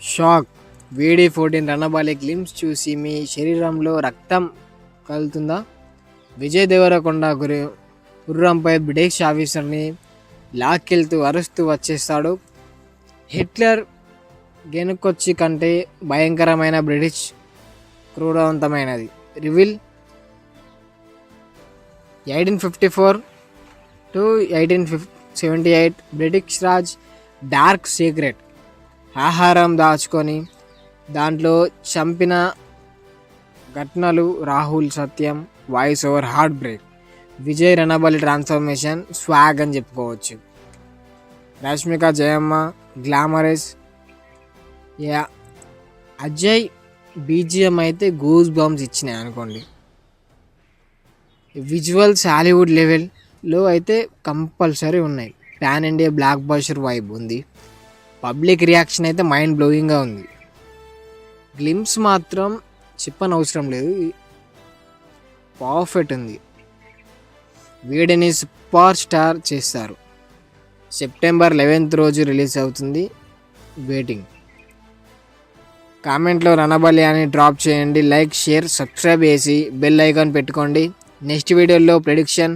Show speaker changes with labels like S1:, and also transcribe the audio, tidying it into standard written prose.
S1: Shock VD14 Ranabaali glimpse చూసి మీ శరీరంలో రక్తం కలుతుందా? విజయ్ దేవరకొండ గుర్రంపై బ్రిటిష్ ఆఫీసర్ని లాక్కెళ్తూ అరుస్తూ వచ్చేస్తాడు. హిట్లర్ గెనుకొచ్చి కంటే భయంకరమైన బ్రిటిష్ క్రూరవంతమైనది. Reveal 1854 to 1878 British Raj dark secret ఆహారం దాచుకొని దాంట్లో చంపిన ఘటనలు. Rahul Sathyam voice over heart break. Vijay Ranabali transformation swag అని చెప్పుకోవచ్చు. రష్మిక జయమ్మ గ్లామరస్. అజయ్ బీజిఎం అయితే గూస్ బంప్స్ ఇచ్చినాయి అనుకోండి. విజువల్స్ హాలీవుడ్ లెవెల్లో అయితే కంపల్సరీ ఉన్నాయి. Pan India blockbuster vibe ఉంది. పబ్లిక్ రియాక్షన్ అయితే మైండ్ బ్లోయింగ్గా ఉంది. గ్లిమ్స్ మాత్రం చెప్పనవసరం లేదు, పర్ఫెక్ట్ ఉంది. వీడిని సూపర్ స్టార్ చేస్తారు. సెప్టెంబర్ 11th రోజు రిలీజ్ అవుతుంది. వెయిటింగ్. కామెంట్లో రణబలి అని డ్రాప్ చేయండి. లైక్, షేర్, సబ్స్క్రైబ్ చేసి బెల్ ఐకాన్ పెట్టుకోండి. నెక్స్ట్ వీడియోలో ప్రెడిక్షన్